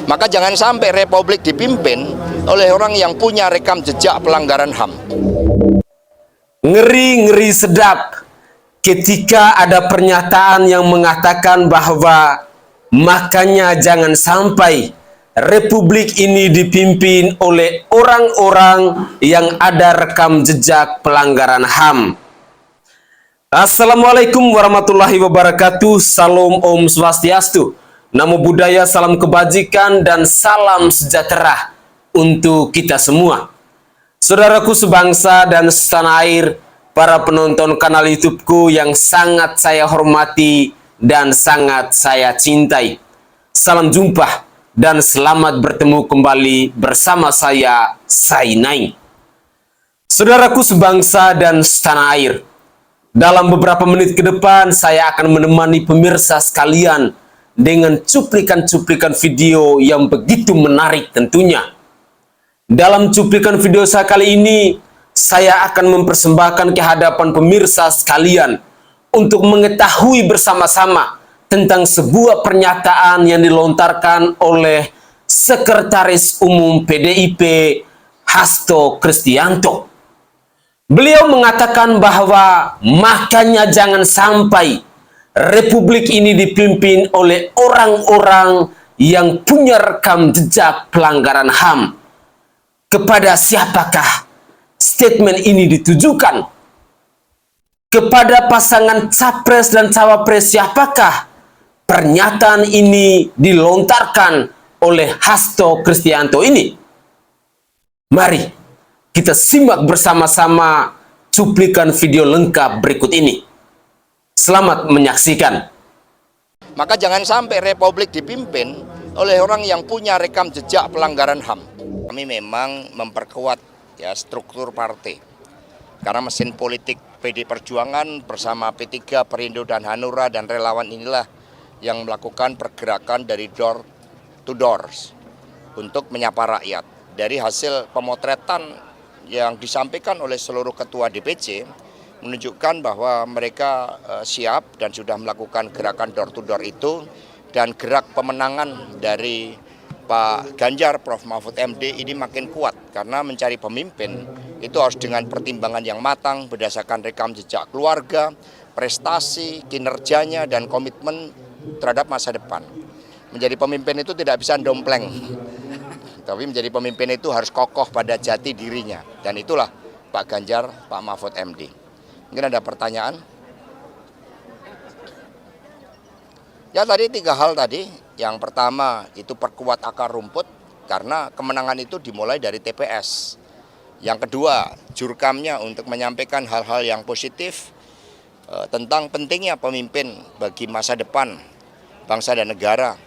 Maka jangan sampai republik dipimpin oleh orang yang punya rekam jejak pelanggaran HAM. Ngeri-ngeri sedap ketika ada pernyataan yang mengatakan bahwa makanya jangan sampai republik ini dipimpin oleh orang-orang yang ada rekam jejak pelanggaran HAM. Assalamualaikum warahmatullahi wabarakatuh. Salam Om Swastiastu. Namo Buddhaya, salam kebajikan dan salam sejahtera untuk kita semua. Saudaraku sebangsa dan setanah air, para penonton kanal YouTubeku yang sangat saya hormati dan sangat saya cintai. Salam jumpa dan selamat bertemu kembali bersama saya, Sainai. Saudaraku sebangsa dan setanah air, dalam beberapa menit ke depan saya akan menemani pemirsa sekalian dengan cuplikan-cuplikan video yang begitu menarik tentunya. Dalam cuplikan video saya kali ini, saya akan mempersembahkan ke hadapan pemirsa sekalian untuk mengetahui bersama-sama tentang sebuah pernyataan yang dilontarkan oleh Sekretaris Umum PDIP Hasto Kristianto. Beliau mengatakan bahwa makanya jangan sampai republik ini dipimpin oleh orang-orang yang punya rekam jejak pelanggaran HAM. Kepada siapakah statement ini ditujukan? Kepada pasangan capres dan cawapres siapakah pernyataan ini dilontarkan oleh Hasto Kristianto ini? Mari kita simak bersama-sama cuplikan video lengkap berikut ini. Selamat menyaksikan. Maka jangan sampai republik dipimpin oleh orang yang punya rekam jejak pelanggaran HAM. Kami memang memperkuat struktur partai. Karena mesin politik PD Perjuangan bersama P3, Perindo dan Hanura dan relawan inilah yang melakukan pergerakan dari door to doors untuk menyapa rakyat. Dari hasil pemotretan yang disampaikan oleh seluruh ketua DPC menunjukkan bahwa mereka siap dan sudah melakukan gerakan door to door itu, dan gerak pemenangan dari Pak Ganjar, Prof. Mahfud MD ini makin kuat karena mencari pemimpin itu harus dengan pertimbangan yang matang berdasarkan rekam jejak keluarga, prestasi, kinerjanya, dan komitmen terhadap masa depan. Menjadi pemimpin itu tidak bisa dompleng, tapi menjadi pemimpin itu harus kokoh pada jati dirinya, dan itulah Pak Ganjar, Pak Mahfud MD. Mungkin ada pertanyaan? Ya tadi 3 hal tadi. Yang pertama itu perkuat akar rumput karena kemenangan itu dimulai dari TPS. Yang kedua, jurkamnya untuk menyampaikan hal-hal yang positif tentang pentingnya pemimpin bagi masa depan bangsa dan negara.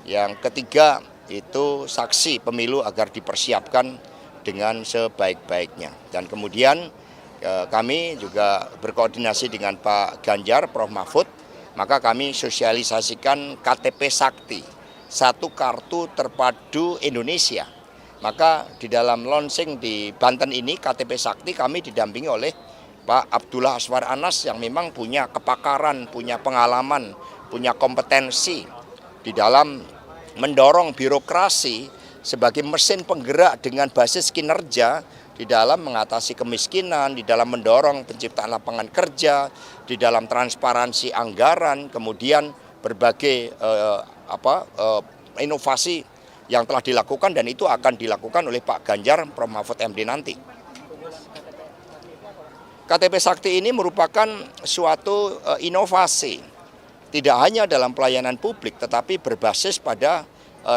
Yang ketiga itu saksi pemilu agar dipersiapkan dengan sebaik-baiknya. Dan kemudian kami juga berkoordinasi dengan Pak Ganjar, Prof. Mahfud, maka kami sosialisasikan KTP Sakti, satu kartu terpadu Indonesia. Maka di dalam launching di Banten ini KTP Sakti kami didampingi oleh Pak Abdullah Aswar Anas yang memang punya kepakaran, punya pengalaman, punya kompetensi di dalam mendorong birokrasi sebagai mesin penggerak dengan basis kinerja di dalam mengatasi kemiskinan, di dalam mendorong penciptaan lapangan kerja, di dalam transparansi anggaran, kemudian berbagai inovasi yang telah dilakukan, dan itu akan dilakukan oleh Pak Ganjar, Prof. Mahfud MD nanti. KTP Sakti ini merupakan suatu inovasi, tidak hanya dalam pelayanan publik, tetapi berbasis pada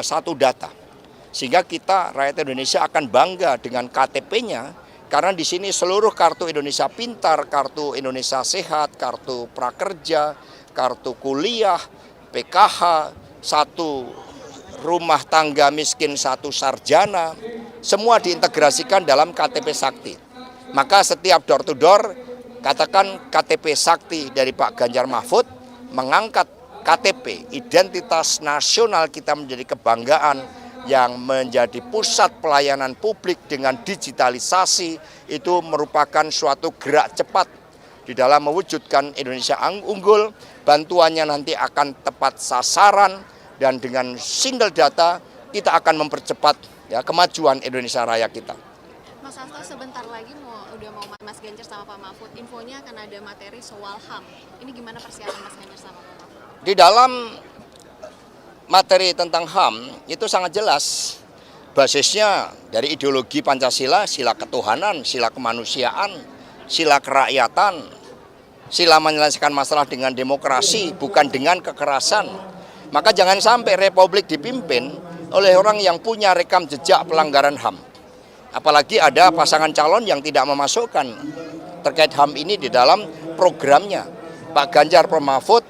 satu data. Sehingga kita, rakyat Indonesia, akan bangga dengan KTP-nya, karena di sini seluruh kartu Indonesia Pintar, kartu Indonesia Sehat, kartu prakerja, kartu kuliah, PKH, satu rumah tangga miskin, satu sarjana, semua diintegrasikan dalam KTP Sakti. Maka setiap door to door, katakan KTP Sakti dari Pak Ganjar Mahfud, mengangkat KTP, identitas nasional kita menjadi kebanggaan, yang menjadi pusat pelayanan publik dengan digitalisasi, itu merupakan suatu gerak cepat di dalam mewujudkan Indonesia unggul. Bantuannya nanti akan tepat sasaran, dan dengan single data kita akan mempercepat ya kemajuan Indonesia Raya kita. Mas Hasto sebentar lagi udah mau Mas Ganjar sama Pak Mahfud, infonya akan ada materi soal HAM. Ini gimana persiapan Mas Ganjar sama Pak Mahfud? Di dalam materi tentang HAM itu sangat jelas. Basisnya dari ideologi Pancasila, sila ketuhanan, sila kemanusiaan, sila kerakyatan, sila menyelesaikan masalah dengan demokrasi, bukan dengan kekerasan. Maka jangan sampai republik dipimpin oleh orang yang punya rekam jejak pelanggaran HAM. Apalagi ada pasangan calon yang tidak memasukkan terkait HAM ini di dalam programnya. Pak Ganjar Pak Mahfud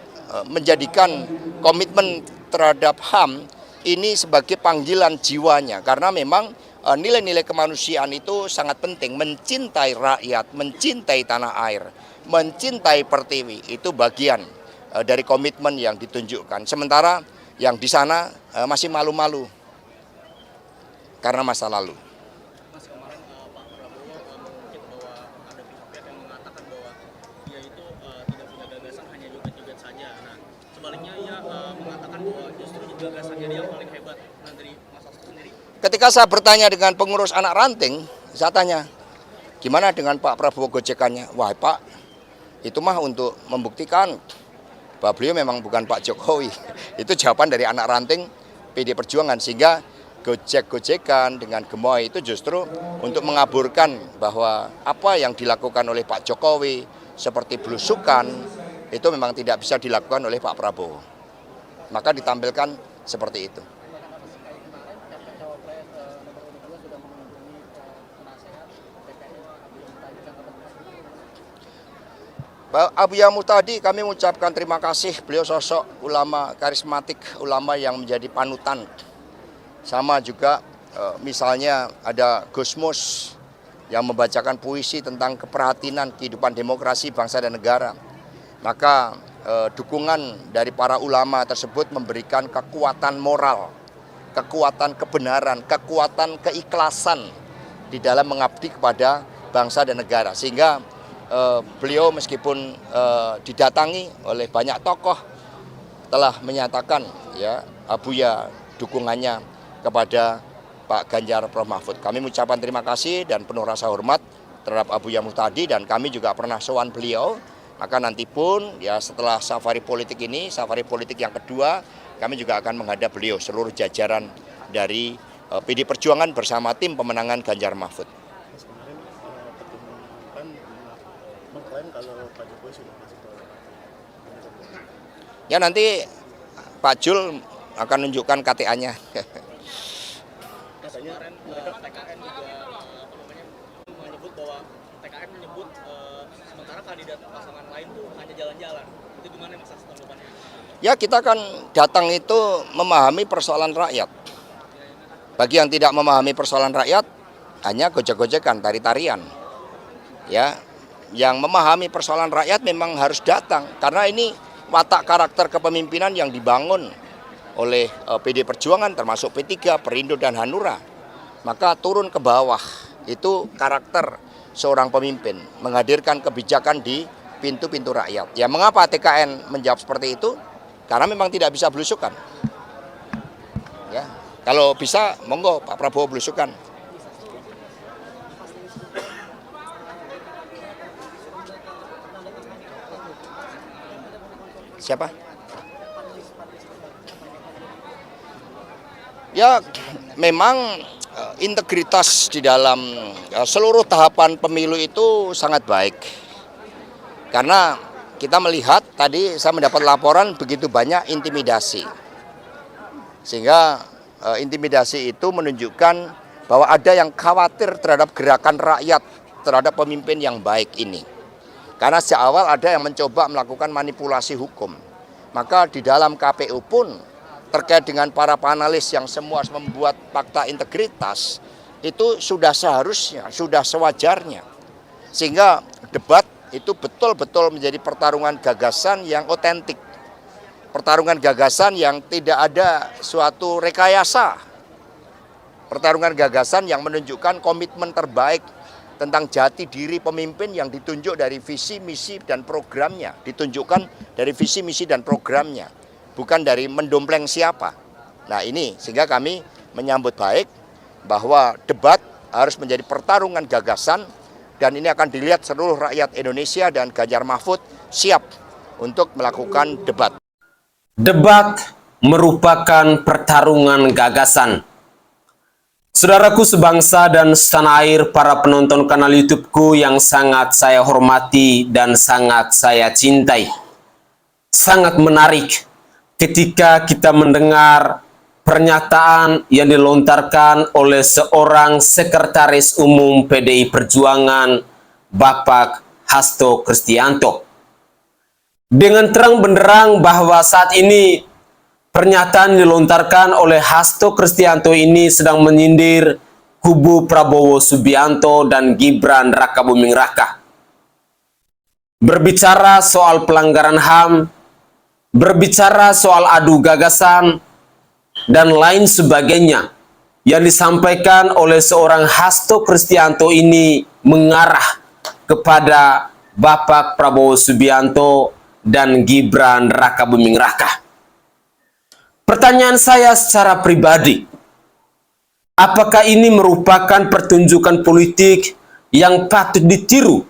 menjadikan komitmen terhadap HAM ini sebagai panggilan jiwanya, karena memang nilai-nilai kemanusiaan itu sangat penting. Mencintai rakyat, mencintai tanah air, mencintai pertiwi, itu bagian dari komitmen yang ditunjukkan. Sementara yang di sana masih malu-malu karena masa lalu. Mas, kemarin Pak Prabowo mengungkit bahwa ada pihak yang mengatakan bahwa dia itu tidak punya gagasan, hanya joget-joget saja. Nah, sebaliknya ia mengatakan bahwa justru gagasannya dia yang paling hebat. Nah, dari Mas Hasto sendiri. Ketika saya bertanya dengan pengurus anak ranting, saya tanya, gimana dengan Pak Prabowo gojekannya? Wah Pak, itu mah untuk membuktikan bahwa beliau memang bukan Pak Jokowi. Itu jawaban dari anak ranting PD Perjuangan, sehingga gojek-gojekan dengan gemoy itu justru untuk mengaburkan bahwa apa yang dilakukan oleh Pak Jokowi seperti belusukan itu memang tidak bisa dilakukan oleh Pak Prabowo. Maka ditampilkan seperti itu. Abu Yamu tadi kami mengucapkan terima kasih, beliau sosok ulama karismatik, ulama yang menjadi panutan. Sama juga misalnya ada Gusmus yang membacakan puisi tentang keprihatinan kehidupan demokrasi bangsa dan negara. Maka dukungan dari para ulama tersebut memberikan kekuatan moral, kekuatan kebenaran, kekuatan keikhlasan di dalam mengabdi kepada bangsa dan negara. Sehingga beliau meskipun didatangi oleh banyak tokoh telah menyatakan ya Abuya dukungannya kepada Pak Ganjar Prof Mahfud. Kami mengucapkan terima kasih dan penuh rasa hormat terhadap Abu Yamu tadi, dan kami juga pernah sowan beliau. Maka nanti pun ya setelah safari politik ini, safari politik yang kedua, kami juga akan menghadap beliau seluruh jajaran dari PD Perjuangan bersama tim pemenangan Ganjar Mahfud. Mas, kemarin ketum PAN mengklaim kalau Pak Jokowi sudah masuk ke Ya nanti Pak Jul akan menunjukkan KTA-nya. Kemarin TKN juga menyebut bahwa TKN menyebut sementara kandidat pasangan lain tuh hanya jalan-jalan. Itu gimana Mas Hasto tanggapannya? Ya kita kan datang itu memahami persoalan rakyat. Bagi yang tidak memahami persoalan rakyat, hanya gojek-gojekan, tari-tarian. Ya, yang memahami persoalan rakyat memang harus datang, karena ini watak karakter kepemimpinan yang dibangun oleh PD Perjuangan termasuk P3, Perindo dan Hanura. Maka turun ke bawah itu karakter seorang pemimpin, menghadirkan kebijakan di pintu-pintu rakyat. Ya mengapa TKN menjawab seperti itu? Karena memang tidak bisa belusukan. Ya, kalau bisa monggo Pak Prabowo belusukan. Siapa? Ya memang integritas di dalam seluruh tahapan pemilu itu sangat baik. Karena kita melihat tadi saya mendapat laporan begitu banyak intimidasi. Sehingga intimidasi itu menunjukkan bahwa ada yang khawatir terhadap gerakan rakyat, terhadap pemimpin yang baik ini. Karena sejak awal ada yang mencoba melakukan manipulasi hukum. Maka di dalam KPU pun terkait dengan para panelis yang semua membuat fakta integritas, itu sudah seharusnya, sudah sewajarnya. Sehingga debat itu betul-betul menjadi pertarungan gagasan yang otentik. Pertarungan gagasan yang tidak ada suatu rekayasa. Pertarungan gagasan yang menunjukkan komitmen terbaik tentang jati diri pemimpin yang ditunjuk dari visi, misi, dan programnya. Ditunjukkan dari visi, misi, dan programnya. Bukan dari mendompleng siapa. Nah ini sehingga kami menyambut baik bahwa debat harus menjadi pertarungan gagasan dan ini akan dilihat seluruh rakyat Indonesia dan Ganjar Mahfud siap untuk melakukan debat. Debat merupakan pertarungan gagasan. Saudaraku sebangsa dan setanah air, para penonton kanal YouTubeku yang sangat saya hormati dan sangat saya cintai. Sangat menarik ketika kita mendengar pernyataan yang dilontarkan oleh seorang sekretaris umum PDI Perjuangan, Bapak Hasto Kristianto. Dengan terang benderang bahwa saat ini pernyataan dilontarkan oleh Hasto Kristianto ini sedang menyindir kubu Prabowo Subianto dan Gibran Rakabuming Raka. Berbicara soal pelanggaran HAM, berbicara soal adu gagasan, dan lain sebagainya yang disampaikan oleh seorang Hasto Kristianto ini mengarah kepada Bapak Prabowo Subianto dan Gibran Rakabuming Raka. Pertanyaan saya secara pribadi, apakah ini merupakan pertunjukan politik yang patut ditiru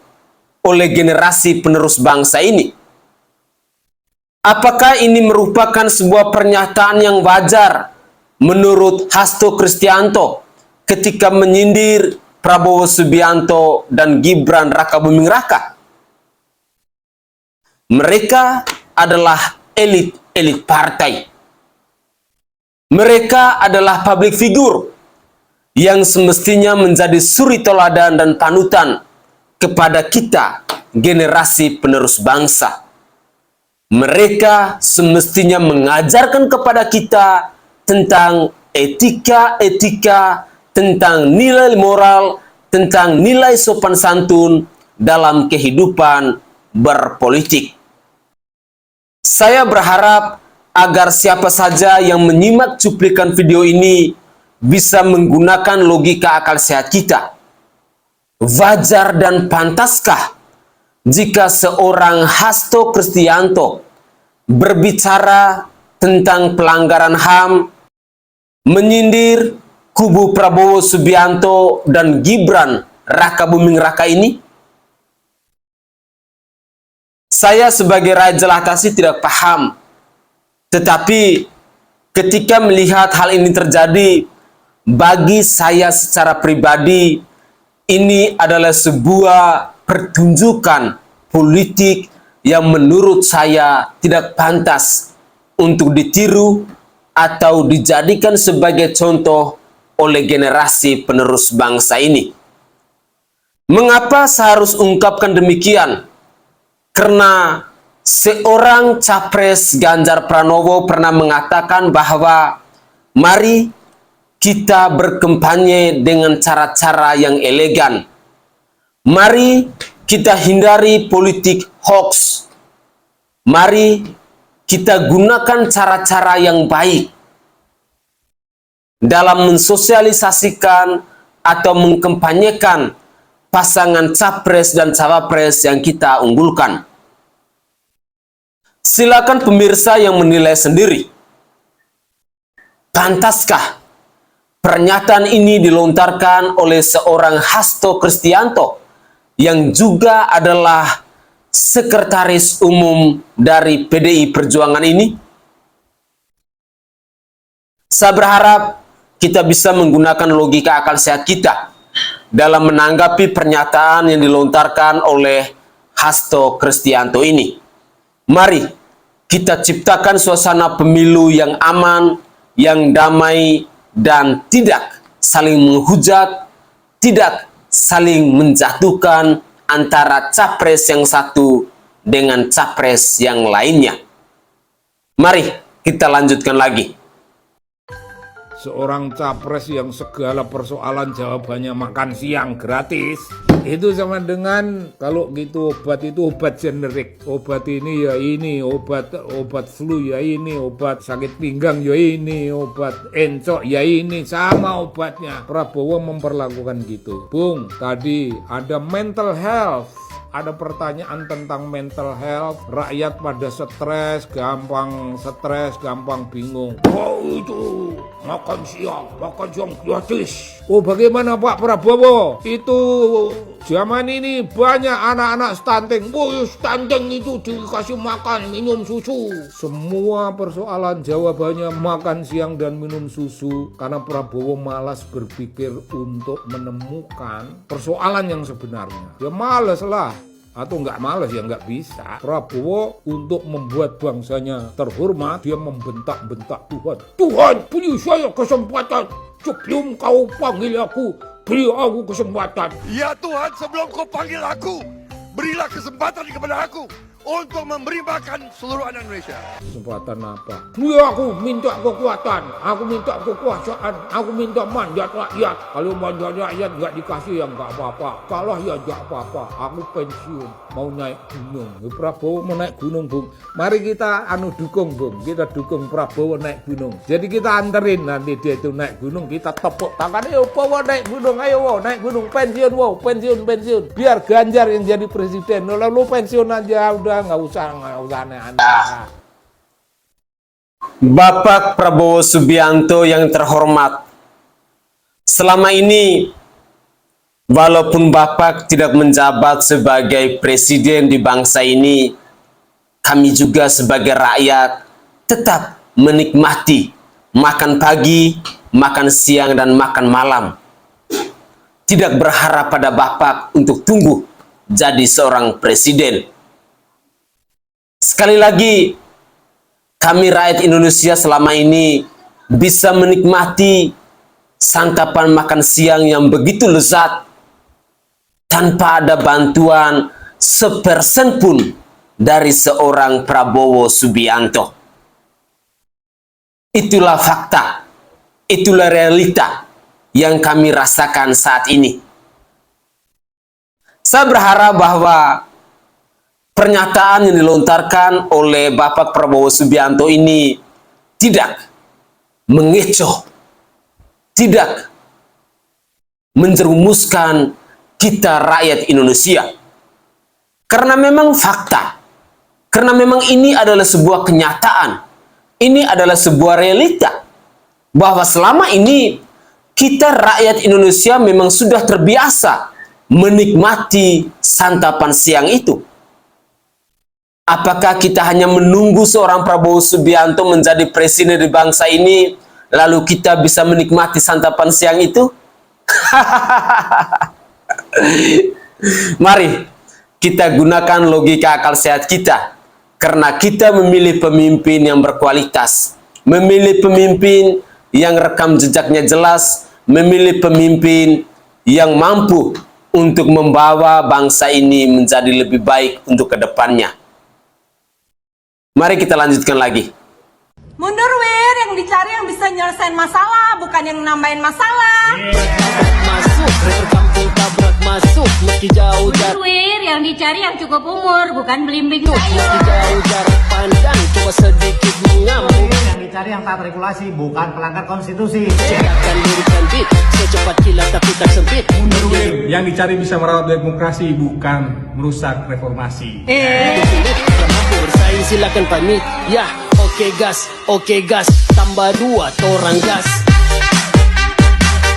oleh generasi penerus bangsa ini? Apakah ini merupakan sebuah pernyataan yang wajar menurut Hasto Kristianto ketika menyindir Prabowo Subianto dan Gibran Rakabuming Raka? Mereka adalah elit-elit partai. Mereka adalah public figure yang semestinya menjadi suri teladan dan panutan kepada kita, generasi penerus bangsa. Mereka semestinya mengajarkan kepada kita tentang etika-etika, tentang nilai moral, tentang nilai sopan santun dalam kehidupan berpolitik. Saya berharap agar siapa saja yang menyimak cuplikan video ini bisa menggunakan logika akal sehat kita. Wajar dan pantaskah jika seorang Hasto Kristianto berbicara tentang pelanggaran HAM, menyindir kubu Prabowo Subianto dan Gibran Rakabuming Raka ini? Saya sebagai rakyat jelantasi tidak paham, tetapi ketika melihat hal ini terjadi, bagi saya secara pribadi, ini adalah sebuah pertunjukan politik yang menurut saya tidak pantas untuk ditiru atau dijadikan sebagai contoh oleh generasi penerus bangsa ini. Mengapa saya harus ungkapkan demikian? Karena seorang capres Ganjar Pranowo pernah mengatakan bahwa mari kita berkampanye dengan cara-cara yang elegan. Mari kita hindari politik hoax. Mari kita gunakan cara-cara yang baik dalam mensosialisasikan atau mengkampanyekan pasangan capres dan cawapres yang kita unggulkan. Silakan pemirsa yang menilai sendiri. Pantaskah pernyataan ini dilontarkan oleh seorang Hasto Kristianto yang juga adalah sekretaris umum dari PDI Perjuangan ini? Saya berharap kita bisa menggunakan logika akal sehat kita dalam menanggapi pernyataan yang dilontarkan oleh Hasto Kristianto ini. Mari kita ciptakan suasana pemilu yang aman, yang damai, dan tidak saling menghujat, tidak saling menjatuhkan antara capres yang satu dengan capres yang lainnya. Mari kita lanjutkan lagi. Seorang capres yang segala persoalan jawabannya makan siang gratis, itu sama dengan kalau gitu obat itu obat generik. Obat ini ya ini, obat flu ya ini, obat sakit pinggang ya ini, obat encok ya ini, sama obatnya. Prabowo memperlakukan gitu. Bung, tadi ada mental health, ada pertanyaan tentang mental health, rakyat pada stres, gampang bingung. Oh itu makan siang gratis. Oh bagaimana Pak Prabowo? Itu zaman ini banyak anak-anak stunting. Oh stunting itu dikasih makan, minum susu. Semua persoalan jawabannya makan siang dan minum susu, karena Prabowo malas berpikir untuk menemukan persoalan yang sebenarnya. Ya malas lah. Atau nggak malas ya nggak bisa. Prabowo untuk membuat bangsanya terhormat, dia membentak-bentak Tuhan. Tuhan, beri saya kesempatan. Sebelum kau panggil aku, beri aku kesempatan. Ya Tuhan, sebelum kau panggil aku, berilah kesempatan kepada aku untuk memberi makan seluruh anak Indonesia. Kesempatan apa? Ya aku minta kekuatan, aku minta kekuasaan, aku minta mandat rakyat. Kalau mandat rakyat nggak dikasih ya nggak apa-apa, kalah ya nggak apa-apa. Aku pensiun, mau naik gunung. Prabowo mau naik gunung, Bung. Mari kita dukung, Bung. Kita dukung Prabowo naik gunung. Jadi kita anterin nanti dia itu naik gunung, kita tepuk tangan. Ayo Prabowo naik gunung, ayo wow, naik gunung, pensiun wow, pensiun. Biar Ganjar yang jadi presiden. Lalu pensiun aja udah. Nggak usah aneh-aneh. Bapak Prabowo Subianto yang terhormat, selama ini walaupun Bapak tidak menjabat sebagai presiden di bangsa ini, kami juga sebagai rakyat tetap menikmati makan pagi, makan siang, dan makan malam. Tidak berharap pada Bapak untuk tumbuh jadi seorang presiden. Sekali lagi, kami rakyat Indonesia selama ini bisa menikmati santapan makan siang yang begitu lezat tanpa ada bantuan sepersen pun dari seorang Prabowo Subianto. Itulah fakta, itulah realita yang kami rasakan saat ini. Saya berharap bahwa pernyataan yang dilontarkan oleh Bapak Prabowo Subianto ini tidak mengecoh, tidak menjerumuskan kita rakyat Indonesia. Karena memang fakta, karena memang ini adalah sebuah kenyataan, ini adalah sebuah realita, bahwa selama ini kita rakyat Indonesia memang sudah terbiasa menikmati santapan siang itu. Apakah kita hanya menunggu seorang Prabowo Subianto menjadi presiden di bangsa ini, lalu kita bisa menikmati santapan siang itu? Mari kita gunakan logika akal sehat kita, karena kita memilih pemimpin yang berkualitas, memilih pemimpin yang rekam jejaknya jelas, memilih pemimpin yang mampu untuk membawa bangsa ini menjadi lebih baik untuk kedepannya. Mari kita lanjutkan lagi. Mundur Wir, yang dicari yang bisa nyelesain masalah, bukan yang nambahin masalah. Mundur Wir, yang dicari yang cukup umur, bukan belimbing sayur. Yang dicari yang taat regulasi, bukan pelanggar konstitusi. Mundur Wir, yang dicari bisa merawat demokrasi, bukan merusak reformasi. Bersaing silakan pamit. Ya, oke gas, tambah 2 torang gas.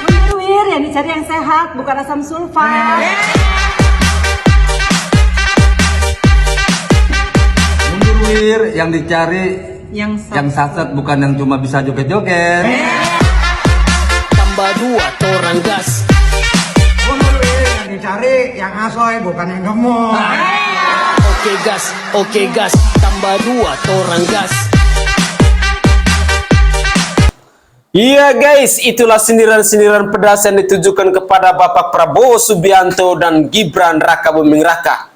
Mundur Wir, yang dicari yang sehat, bukan asam sulfat. Mundur Wir, yang dicari yang saset, bukan yang cuma bisa joget-joget. Tambah 2 torang gas. Mundur Wir, yang dicari yang asoy, bukan yang gemuk. Oke gas, tambah 2 torang gas. Iya guys, itulah sindiran-sindiran pedas yang ditujukan kepada Bapak Prabowo Subianto dan Gibran Raka Buming Raka.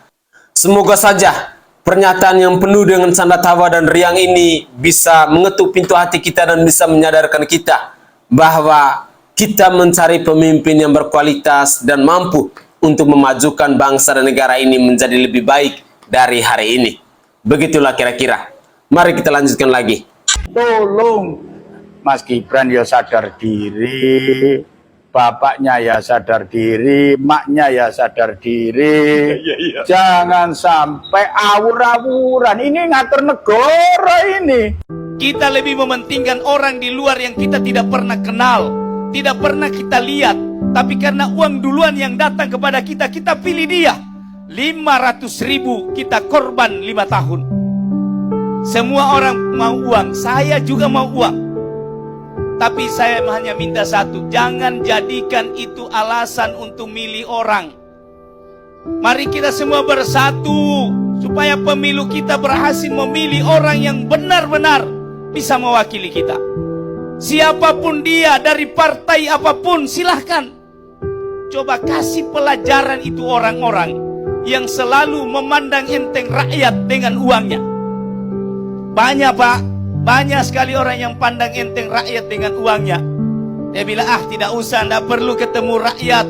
Semoga saja pernyataan yang penuh dengan canda tawa dan riang ini bisa mengetuk pintu hati kita dan bisa menyadarkan kita bahwa kita mencari pemimpin yang berkualitas dan mampu untuk memajukan bangsa dan negara ini menjadi lebih baik dari hari ini. Begitulah kira-kira. Mari kita lanjutkan lagi. Tolong Mas Gibran ya sadar diri, bapaknya ya sadar diri, maknya ya sadar diri. Jangan sampai awur-awuran. Ini ngatur negara ini. Kita lebih mementingkan orang di luar yang kita tidak pernah kenal, tidak pernah kita lihat, tapi karena uang duluan yang datang kepada kita, kita pilih dia. 500.000 kita korban 5 tahun. Semua orang mau uang, saya juga mau uang. Tapi saya hanya minta satu, jangan jadikan itu alasan untuk milih orang. Mari kita semua bersatu, supaya pemilu kita berhasil memilih orang yang benar-benar bisa mewakili kita. Siapapun dia, dari partai apapun, silahkan. Coba kasih pelajaran itu orang-orang yang selalu memandang enteng rakyat dengan uangnya. Banyak Pak, banyak sekali orang yang pandang enteng rakyat dengan uangnya. Dia bilang, tidak usah, tidak perlu ketemu rakyat.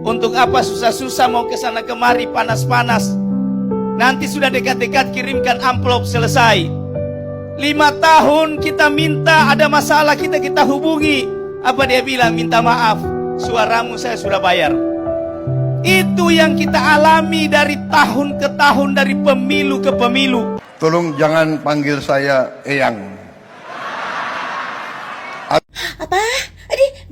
Untuk apa susah-susah mau ke sana kemari panas-panas. Nanti sudah dekat-dekat kirimkan amplop, selesai. 5 tahun kita minta, ada masalah kita hubungi. Apa dia bilang? Minta maaf, suaramu saya sudah bayar. Itu yang kita alami dari tahun ke tahun, dari pemilu ke pemilu. Tolong jangan panggil saya Eyang. Apa?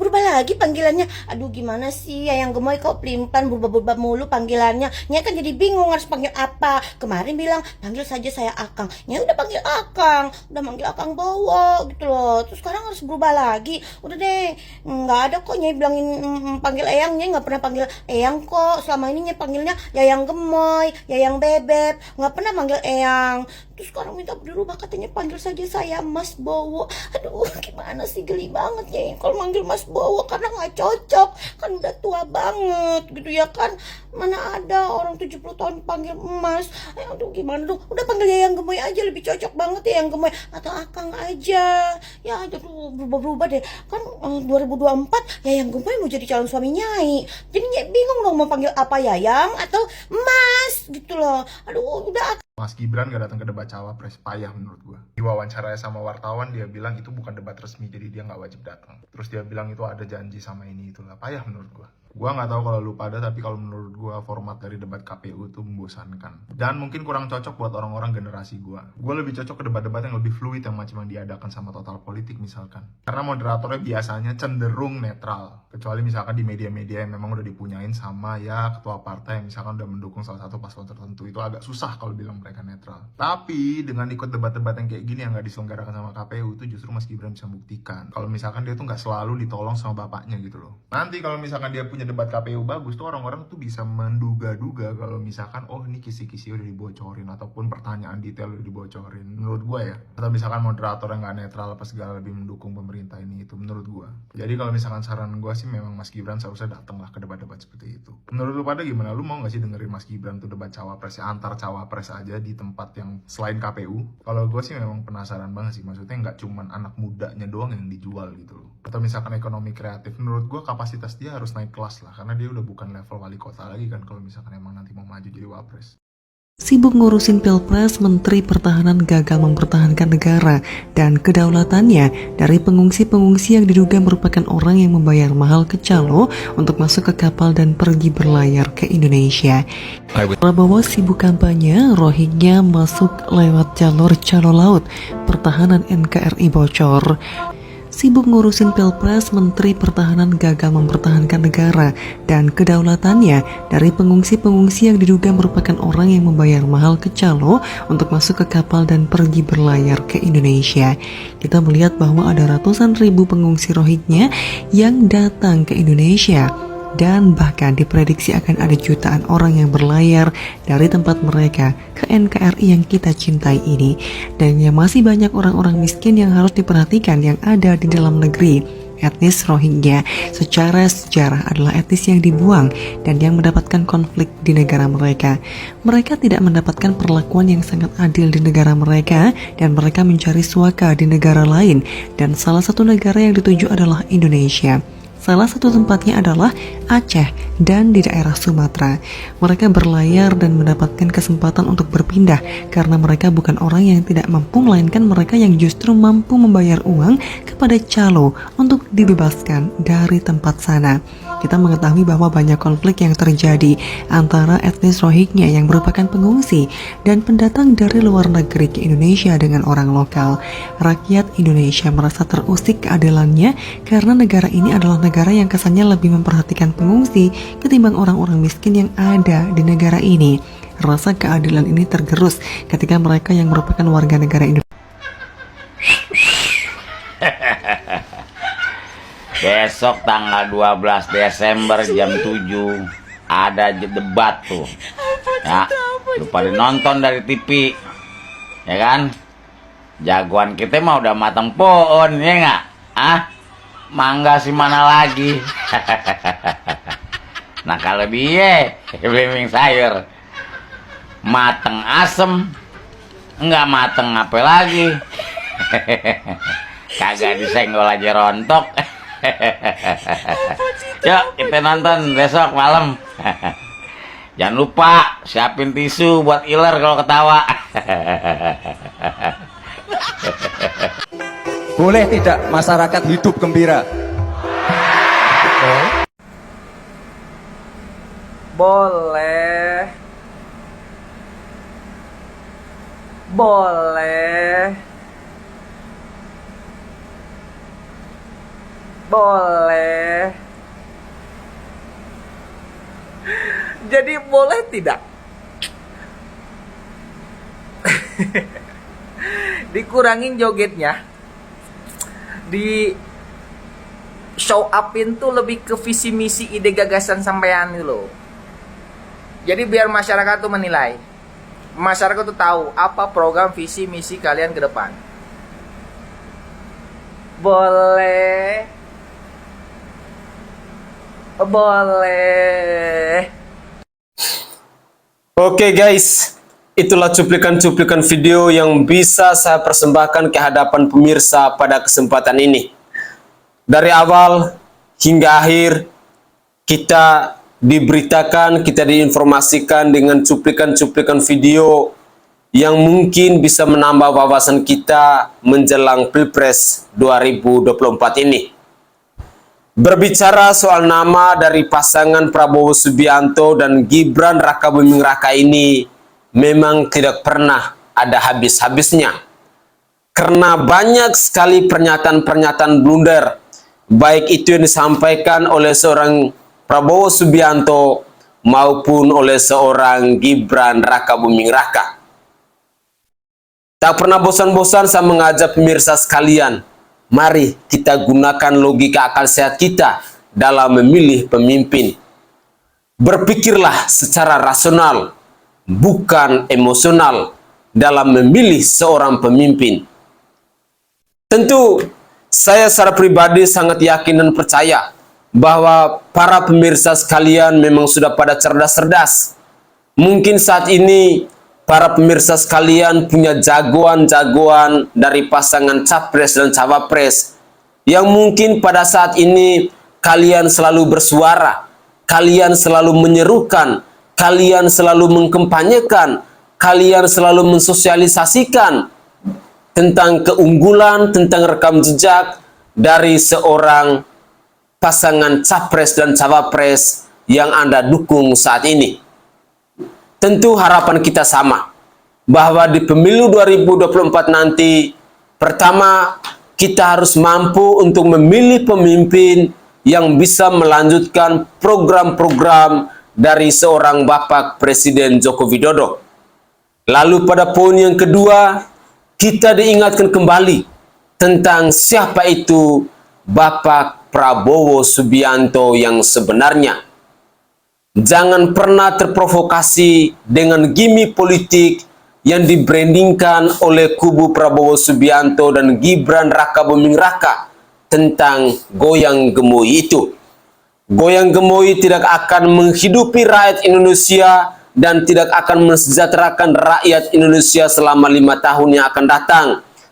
Berubah lagi panggilannya. Aduh, gimana sih Yang Gemoy kok pelimpan berubah-ubah mulu panggilannya. Nya kan jadi bingung harus panggil apa. Kemarin bilang panggil saja saya Akang. Nya udah panggil Akang, udah manggil Akang Bowo gitu loh. Terus sekarang harus berubah lagi. Udah deh, nggak ada kok Nyai bilangin panggil Eyang. Nyai nggak pernah panggil Eyang kok. Selama ini Nyai panggilnya Yayang Gemoy, Yayang Bebek, nggak pernah panggil Eyang. Terus sekarang minta berubah, katanya panggil saja saya Mas Bowo. Aduh, gimana sih, geli banget ya kalau manggil Mas Bowo, karena nggak cocok, kan udah tua banget gitu ya kan. Mana ada orang 70 tahun panggil Mas. Aduh, gimana dong, udah panggil Yayang Gemoy aja, lebih cocok banget ya Yayang Gemoy, atau Akang aja. Ya aduh, berubah-berubah deh. Kan 2024 Yayang Gemoy mau jadi calon suami Nyai. Jadi Nyai bingung dong mau panggil apa, Yayang atau Mas gitu loh. Aduh, udah. Mas Gibran gak datang ke debat cawapres, payah menurut gue. Di wawancaranya sama wartawan, dia bilang itu bukan debat resmi, jadi dia gak wajib datang. Terus dia bilang itu ada janji sama ini, itulah. Payah menurut gue. Gue gak tahu kalau lu pada, tapi kalau menurut gue format dari debat KPU itu membosankan. Dan mungkin kurang cocok buat orang-orang generasi gue. Gue lebih cocok ke debat-debat yang lebih fluid, yang macam yang diadakan sama Total Politik misalkan. Karena moderatornya biasanya cenderung netral. Kecuali misalkan di media-media yang memang udah dipunyain sama ya ketua partai yang misalkan udah mendukung salah satu paslon tertentu. Itu agak susah kalau bilang mereka netral. Tapi dengan ikut debat-debat yang kayak gini yang gak diselenggarakan sama KPU, itu justru Mas Gibran bisa buktikan kalau misalkan dia tuh gak selalu ditolong sama bapaknya gitu loh. Nanti kalau misalkan dia punya debat KPU bagus tuh, orang-orang tuh bisa menduga-duga kalau misalkan oh ini kisi-kisi udah dibocorin ataupun pertanyaan detail udah dibocorin, menurut gue ya. Atau misalkan moderator yang gak netral apa segala lebih mendukung pemerintah ini, itu menurut gue. Jadi kalau misalkan saran gue sih memang Mas Gibran seharusnya datang lah ke debat-debat seperti itu. Menurut lu pada gimana? Lu mau gak sih dengerin Mas Gibran tuh debat cawapres, antar cawapres aja di tempat yang selain KPU? Kalau gue sih memang penasaran banget sih, maksudnya nggak cuman anak mudanya doang yang dijual gitu loh. Atau misalkan ekonomi kreatif, menurut gue kapasitas dia harus naik kelas lah, karena dia udah bukan level wali kota lagi kan kalau misalkan emang nanti mau maju jadi wapres. Sibuk ngurusin pilpres, Menteri Pertahanan gagal mempertahankan negara dan kedaulatannya dari pengungsi-pengungsi yang diduga merupakan orang yang membayar mahal ke calo untuk masuk ke kapal dan pergi berlayar ke Indonesia. Prabowo sibuk kampanye, Rohingya masuk lewat jalur calo laut, pertahanan NKRI bocor. Sibuk ngurusin pilpres, Menteri Pertahanan gagal mempertahankan negara dan kedaulatannya dari pengungsi-pengungsi yang diduga merupakan orang yang membayar mahal ke calo untuk masuk ke kapal dan pergi berlayar ke Indonesia. Kita melihat bahwa ada ratusan ribu pengungsi Rohingya yang datang ke Indonesia. Dan bahkan diprediksi akan ada jutaan orang yang berlayar dari tempat mereka ke NKRI yang kita cintai ini. Dan yang masih banyak orang-orang miskin yang harus diperhatikan yang ada di dalam negeri. Etnis Rohingya secara sejarah adalah etnis yang dibuang dan yang mendapatkan konflik di negara mereka. Mereka tidak mendapatkan perlakuan yang sangat adil di negara mereka dan mereka mencari suaka di negara lain, dan salah satu negara yang dituju adalah Indonesia. Salah satu tempatnya adalah Aceh dan di daerah Sumatera. Mereka berlayar dan mendapatkan kesempatan untuk berpindah karena mereka bukan orang yang tidak mampu, melainkan mereka yang justru mampu membayar uang kepada calo untuk dibebaskan dari tempat sana. Kita mengetahui bahwa banyak konflik yang terjadi antara etnis Rohingya yang merupakan pengungsi dan pendatang dari luar negeri ke Indonesia dengan orang lokal. Rakyat Indonesia merasa terusik keadilannya karena negara ini adalah negara yang kesannya lebih memperhatikan pengungsi ketimbang orang-orang miskin yang ada di negara ini. Rasa keadilan ini tergerus ketika mereka yang merupakan warga negara Indonesia besok tanggal 12 Desember jam 7 ada debat tuh ya, lu pada nonton dari TV ya kan. Jagoan kita mah udah matang pohon ya nggak, mangga sih mana lagi. Nah kalau dia belimbing sayur mateng asem, nggak mateng apa lagi. Kagak disenggol aja rontok. Yuk kita nonton besok malam. Jangan lupa siapin tisu buat iler kalau ketawa. Boleh tidak masyarakat hidup gembira? Boleh. Boleh. Boleh. Jadi boleh tidak? Dikurangin jogetnya. Di show upin tuh lebih ke visi misi ide gagasan sampean gitu loh. Jadi biar masyarakat tuh menilai. Masyarakat tuh tahu apa program visi misi kalian ke depan. Boleh. Boleh. Oke guys, itulah cuplikan-cuplikan video yang bisa saya persembahkan ke hadapan pemirsa pada kesempatan ini. Dari awal hingga akhir kita diberitakan, kita diinformasikan dengan cuplikan-cuplikan video yang mungkin bisa menambah wawasan kita menjelang Pilpres 2024 ini. Berbicara soal nama dari pasangan Prabowo Subianto dan Gibran Rakabuming Raka ini memang tidak pernah ada habis-habisnya. Karena banyak sekali pernyataan-pernyataan blunder, baik itu yang disampaikan oleh seorang Prabowo Subianto maupun oleh seorang Gibran Rakabuming Raka. Tak pernah bosan-bosan saya mengajak pemirsa sekalian, mari kita gunakan logika akal sehat kita dalam memilih pemimpin. Berpikirlah secara rasional, bukan emosional dalam memilih seorang pemimpin. Tentu, saya secara pribadi sangat yakin dan percaya bahwa para pemirsa sekalian memang sudah pada cerdas-cerdas. Mungkin saat ini para pemirsa sekalian punya jagoan-jagoan dari pasangan capres dan cawapres yang mungkin pada saat ini kalian selalu bersuara, kalian selalu menyerukan, kalian selalu mengkampanyekan, kalian selalu mensosialisasikan tentang keunggulan, tentang rekam jejak dari seorang pasangan capres dan cawapres yang Anda dukung saat ini. Tentu harapan kita sama, bahwa di pemilu 2024 nanti, pertama, kita harus mampu untuk memilih pemimpin yang bisa melanjutkan program-program dari seorang Bapak Presiden Joko Widodo. Lalu pada poin yang kedua, kita diingatkan kembali tentang siapa itu Bapak Prabowo Subianto yang sebenarnya. Jangan pernah terprovokasi dengan gimmick politik yang dibrandingkan oleh kubu Prabowo Subianto dan Gibran Rakabuming Raka tentang goyang gemoy itu. Goyang gemoy tidak akan menghidupi rakyat Indonesia dan tidak akan mensejahterakan rakyat Indonesia selama 5 tahun yang akan datang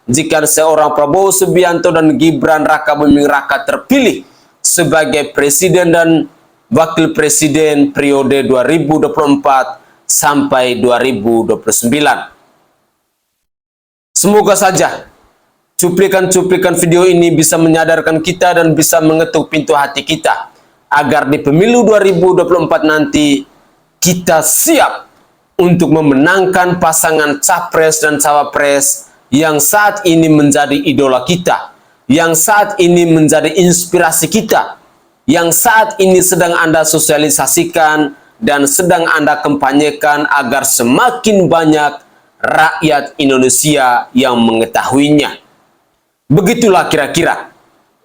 jika seorang Prabowo Subianto dan Gibran Rakabuming Raka terpilih sebagai presiden dan wakil presiden periode 2024 sampai 2029. Semoga saja cuplikan-cuplikan video ini bisa menyadarkan kita dan bisa mengetuk pintu hati kita agar di pemilu 2024 nanti kita siap untuk memenangkan pasangan capres dan cawapres yang saat ini menjadi idola kita, yang saat ini menjadi inspirasi kita, yang saat ini sedang Anda sosialisasikan dan sedang Anda kampanyekan agar semakin banyak rakyat Indonesia yang mengetahuinya. Begitulah kira-kira.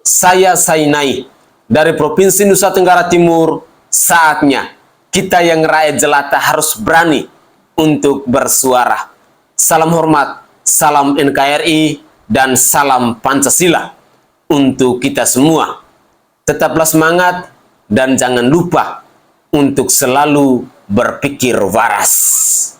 Saya Sainai dari Provinsi Nusa Tenggara Timur. Saatnya kita yang rakyat jelata harus berani untuk bersuara. Salam hormat, salam NKRI, dan salam Pancasila untuk kita semua. Tetaplah semangat dan jangan lupa untuk selalu berpikir waras.